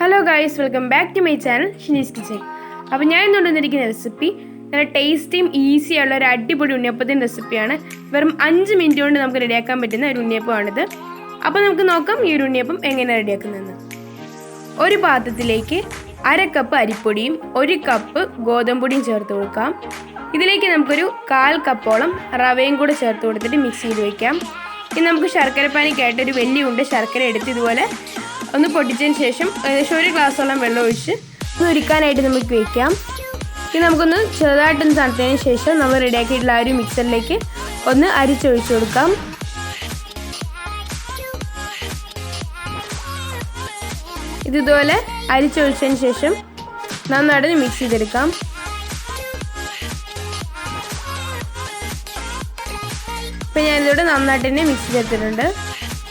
Hello guys, welcome back to my channel Shini's Kitchen. അപ്പോൾ ഞാൻ ഇന്ന് കൊണ്ടുവന്നിരിക്കുന്ന റെസിപ്പി നല്ല ടേസ്റ്റിയും ഈസി ആയുള്ള ഒരു അടിപൊളി ഉണ്ണിയപ്പത്തിൻ്റെ റെസിപ്പിയാണ്. വെറും 5 മിനിറ്റ് കൊണ്ട് നമുക്ക് റെഡിയാക്കാൻ പറ്റുന്ന ഒരു ഉണ്ണിയപ്പമാണിത്. അപ്പോൾ നമുക്ക് നോക്കാം ഈ ഒരു ഉണ്ണിയപ്പം എങ്ങനെ റെഡിയാക്കുന്നതെന്ന്. ഒരു പാത്രത്തിലേക്ക് 1/2 കപ്പ് അരിപ്പൊടിയും 1 കപ്പ് ഗോതമ്പൊടിയും ചേർത്ത് കൊടുക്കാം. ഇതിലേക്ക് നമുക്കൊരു 1/4 കപ്പോളം റവയും കൂടെ ചേർത്ത് കൊടുത്തിട്ട് മിക്സ് ചെയ്ത് വയ്ക്കാം. ഇനി നമുക്ക് ശർക്കരപ്പാനിക്കായിട്ട് ഒരു വലിയ ഉണ്ട ശർക്കര എടുത്ത് ഇതുപോലെ ഒന്ന് പൊട്ടിച്ചതിന് ശേഷം ഏകദേശം 1 ഗ്ലാസ്സോളം വെള്ളം ഒഴിച്ച് ഒന്ന് ഉരുക്കാനായിട്ട് നമുക്ക് വയ്ക്കാം. ഇനി നമുക്കൊന്ന് ചെറുതായിട്ടൊന്ന് തണുത്തതിന് ശേഷം നമ്മൾ റെഡിയാക്കിയിട്ടുള്ള ആ ഒരു മിക്സറിലേക്ക് ഒന്ന് അരിച്ചൊഴിച്ച് കൊടുക്കാം. ഇതുപോലെ അരിച്ചൊഴിച്ചതിന് ശേഷം നന്നായിട്ട് മിക്സ് ചെയ്തെടുക്കാം. ഇപ്പം ഞാനിതോടെ നന്നായിട്ട് തന്നെ മിക്സ് ചെയ്തെടുത്തിട്ടുണ്ട്.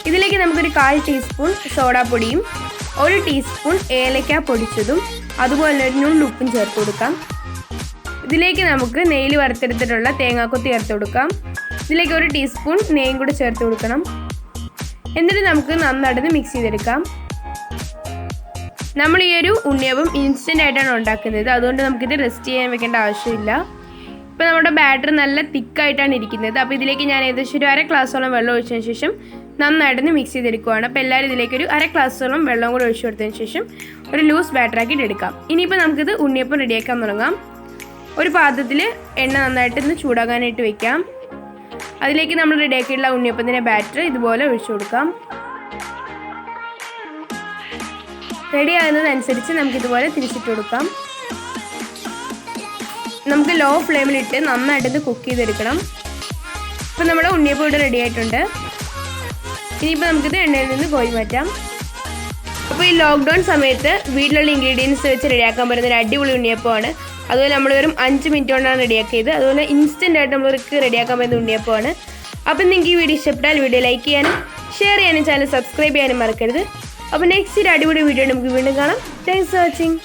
ഇതിലേക്ക് നമുക്കൊരു 1/4 ടീസ്പൂൺ സോഡാപ്പൊടിയും 1 ടീസ്പൂൺ ഏലക്ക പൊടിച്ചതും അതുപോലെ ഒരു നുള്ള് ഉപ്പും ചേർത്ത് കൊടുക്കാം. ഇതിലേക്ക് നമുക്ക് നെയ്യിൽ വറുത്തെടുത്തിട്ടുള്ള തേങ്ങാക്കൊത്ത് ചേർത്ത് കൊടുക്കാം. ഇതിലേക്ക് 1 ടീസ്പൂൺ നെയ്യും കൂടി ചേർത്ത് കൊടുക്കണം. എന്നിട്ട് നമുക്ക് നന്നായിട്ട് മിക്സ് ചെയ്തെടുക്കാം. നമ്മൾ ഈ ഒരു ഉണ്ണിയപ്പം ഇൻസ്റ്റൻ്റ് ആയിട്ടാണ് ഉണ്ടാക്കുന്നത്, അതുകൊണ്ട് നമുക്കിത് റെസ്റ്റ് ചെയ്യാൻ വെക്കേണ്ട ആവശ്യമില്ല. ഇപ്പോൾ നമ്മുടെ ബാറ്റർ നല്ല തിക്കായിട്ടാണ് ഇരിക്കുന്നത്. അപ്പോൾ ഇതിലേക്ക് ഞാൻ ഏകദേശം ഒരു 1/2 ഗ്ലാസ്സോളം വെള്ളം ഒഴിച്ചതിന് ശേഷം നന്നായിട്ടൊന്ന് മിക്സ് ചെയ്തെടുക്കുകയാണ്. അപ്പോൾ എല്ലാവരും ഇതിലേക്ക് ഒരു 1/2 ഗ്ലാസ്സോളം വെള്ളം കൂടി ഒഴിച്ചു കൊടുത്തതിന് ശേഷം ഒരു ലൂസ് ബാറ്ററാക്കിയിട്ട് എടുക്കാം. ഇനിയിപ്പോൾ നമുക്കിത് ഉണ്ണിയപ്പം റെഡിയാക്കാൻ തുടങ്ങാം. ഒരു പാത്രത്തിൽ എണ്ണ നന്നായിട്ടൊന്ന് ചൂടാകാനായിട്ട് വെക്കാം. അതിലേക്ക് നമ്മൾ റെഡിയാക്കിയിട്ടുള്ള ഉണ്ണിയപ്പത്തിൻ്റെ ബാറ്റർ ഇതുപോലെ ഒഴിച്ചു കൊടുക്കാം. റെഡി ആകുന്നതനുസരിച്ച് നമുക്കിതുപോലെ തിരിച്ചിട്ട് കൊടുക്കാം. നമുക്ക് ലോ ഫ്ലെയിമിലിട്ട് നന്നായിട്ടത് കുക്ക് ചെയ്തെടുക്കണം. ഇപ്പോൾ നമ്മുടെ ഉണ്ണിയപ്പം ഇവിടെ റെഡി ആയിട്ടുണ്ട്. ഇനിയിപ്പോൾ നമുക്കിത് എണ്ണയിൽ നിന്ന് കോരി മാറ്റാം. അപ്പോൾ ഈ ലോക്ക്ഡൗൺ സമയത്ത് വീട്ടിലുള്ള ഇൻഗ്രീഡിയൻസ് വെച്ച് റെഡിയാക്കാൻ പറ്റുന്ന ഒരു അടിപൊളി ഉണ്ണിയപ്പമാണ്. അതുപോലെ നമ്മൾ വെറും 5 മിനിറ്റ് കൊണ്ടാണ് റെഡിയാക്കിയത്. അതുപോലെ ഇൻസ്റ്റൻ്റ് ആയിട്ട് നമ്മൾക്ക് റെഡിയാക്കാൻ പറ്റുന്ന ഉണ്ണിയപ്പമാണ്. അപ്പം നിങ്ങൾക്ക് ഈ വീഡിയോ ഇഷ്ടപ്പെട്ടാൽ വീഡിയോ ലൈക്ക് ചെയ്യാനും ഷെയർ ചെയ്യാനും ചാനൽ സബ്സ്ക്രൈബ് ചെയ്യാനും മറക്കരുത്. അപ്പോൾ നെക്സ്റ്റ് ഒരു അടിപൊളി വീഡിയോ നമുക്ക് വീണ്ടും കാണാം. Thanks for watching.